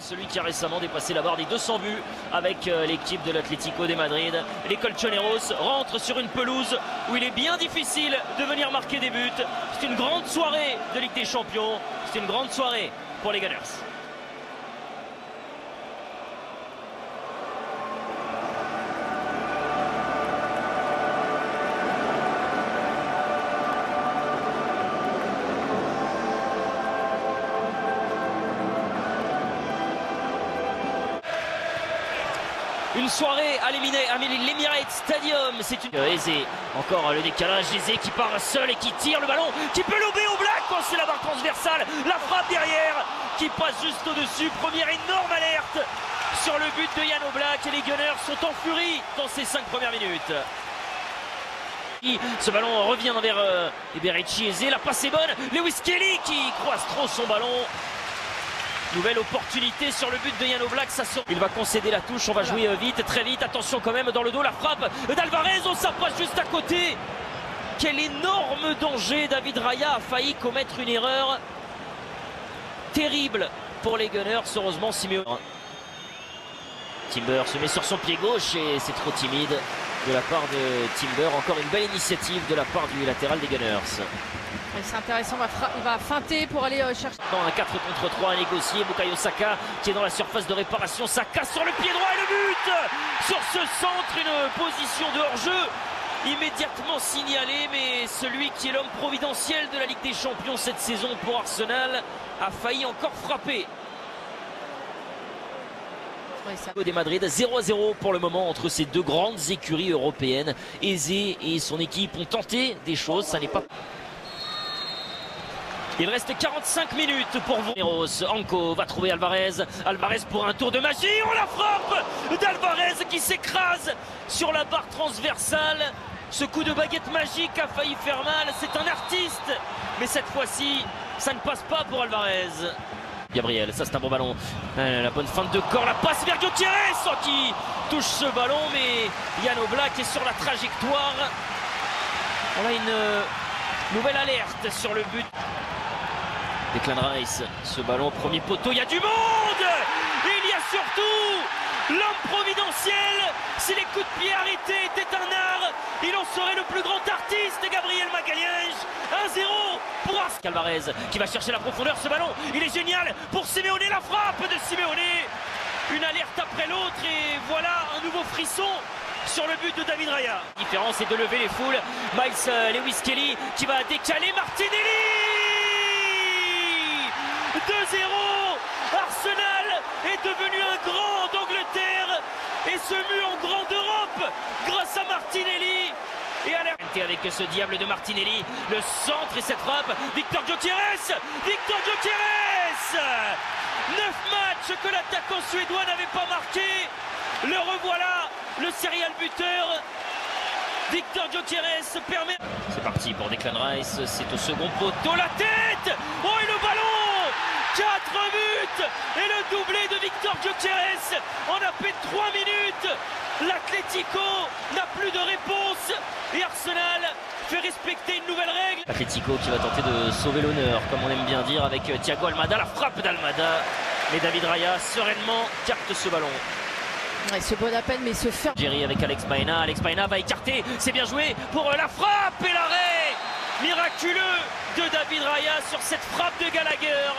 Celui qui a récemment dépassé la barre des 200 buts avec l'équipe de l'Atlético de Madrid. Les Colchoneros rentrent sur une pelouse où il est bien difficile de venir marquer des buts. C'est une grande soirée de Ligue des Champions. C'est une grande soirée pour les Gunners. Une soirée à l'Emirates Stadium, c'est une aisée. Encore le décalage d'Aizé qui part seul et qui tire le ballon, qui peut lober au black quand c'est la barre transversale. La frappe derrière qui passe juste au-dessus. Première énorme alerte sur le but de Jan Oblak et les Gunners sont en furie dans ces 5 premières minutes. Ce ballon revient vers Eberechi. Aizé, la passe est bonne. Lewis Kelly qui croise trop son ballon. Nouvelle opportunité sur le but de Jan Oblak, ça sort. Il va concéder la touche, on va jouer vite, très vite. Attention quand même dans le dos, la frappe d'Alvarez, on s'approche juste à côté. Quel énorme danger, David Raya a failli commettre une erreur terrible pour les Gunners, heureusement Simeone. Timber se met sur son pied gauche et c'est trop timide de la part de Timber. Encore une belle initiative de la part du latéral des Gunners. C'est intéressant, il va feinter pour aller chercher. Dans un 4 contre 3 à négocier, Bukayo Saka qui est dans la surface de réparation. Saka sur le pied droit et le but sur ce centre, une position de hors-jeu immédiatement signalée, mais celui qui est l'homme providentiel de la Ligue des Champions cette saison pour Arsenal a failli encore frapper. Des Madrid, 0-0 pour le moment entre ces deux grandes écuries européennes. Aizé et son équipe ont tenté des choses, ça n'est pas... Il reste 45 minutes pour vous. Anko va trouver Alvarez. Alvarez pour un tour de magie. Oh, la frappe d'Alvarez qui s'écrase sur la barre transversale. Ce coup de baguette magique a failli faire mal. C'est un artiste. Mais cette fois-ci, ça ne passe pas pour Alvarez. Gabriel, ça c'est un bon ballon. La bonne feinte de corps. La passe vers Gutiérrez qui touche ce ballon. Mais Jan Oblak est sur la trajectoire. On a une nouvelle alerte sur le but. Declan Rice, ce ballon, premier poteau, il y a du monde. Et il y a surtout l'homme providentiel. Si les coups de pied arrêtés étaient un art, il en serait le plus grand artiste, Gabriel Magalhães. 1-0 pour Alvarez qui va chercher la profondeur, ce ballon, il est génial pour Simeone, la frappe de Simeone. Une alerte après l'autre et voilà un nouveau frisson sur le but de David Raya. La différence est de lever les foules. Miles Lewis Kelly qui va décaler Martinelli. 2-0, Arsenal est devenu un grand d'Angleterre et se mue en grand d'Europe grâce à Martinelli. Et à l'air avec ce diable de Martinelli, le centre et cette frappe, Victor Gutiérrez. 9 matchs que l'attaquant suédois n'avait pas marqué. Le revoilà, le serial buteur. Victor Gutiérrez se permet... C'est parti pour Declan Rice, c'est au second poteau, la tête. Oh, et le ballon 4 buts et le doublé de Victor Gutiérrez en à peine 3 minutes. L'Atlético n'a plus de réponse et Arsenal fait respecter une nouvelle règle. L'Atlético qui va tenter de sauver l'honneur, comme on aime bien dire, avec Thiago Almada, la frappe d'Almada. Mais David Raya sereinement capte ce ballon. Il se bonne à peine mais il se ferme. Jerry avec Alex Baena. Alex Baena va écarter. C'est bien joué pour la frappe et l'arrêt miraculeux de David Raya sur cette frappe de Gallagher.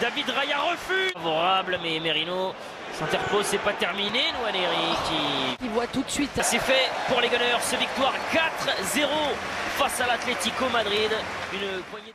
David Raya refuse. Favorable mais Merino s'interpose. C'est pas terminé. Nwaneri qui... Il voit tout de suite. C'est fait pour les Gunners. Victoire 4-0 face à l'Atlético Madrid. Une poignée de...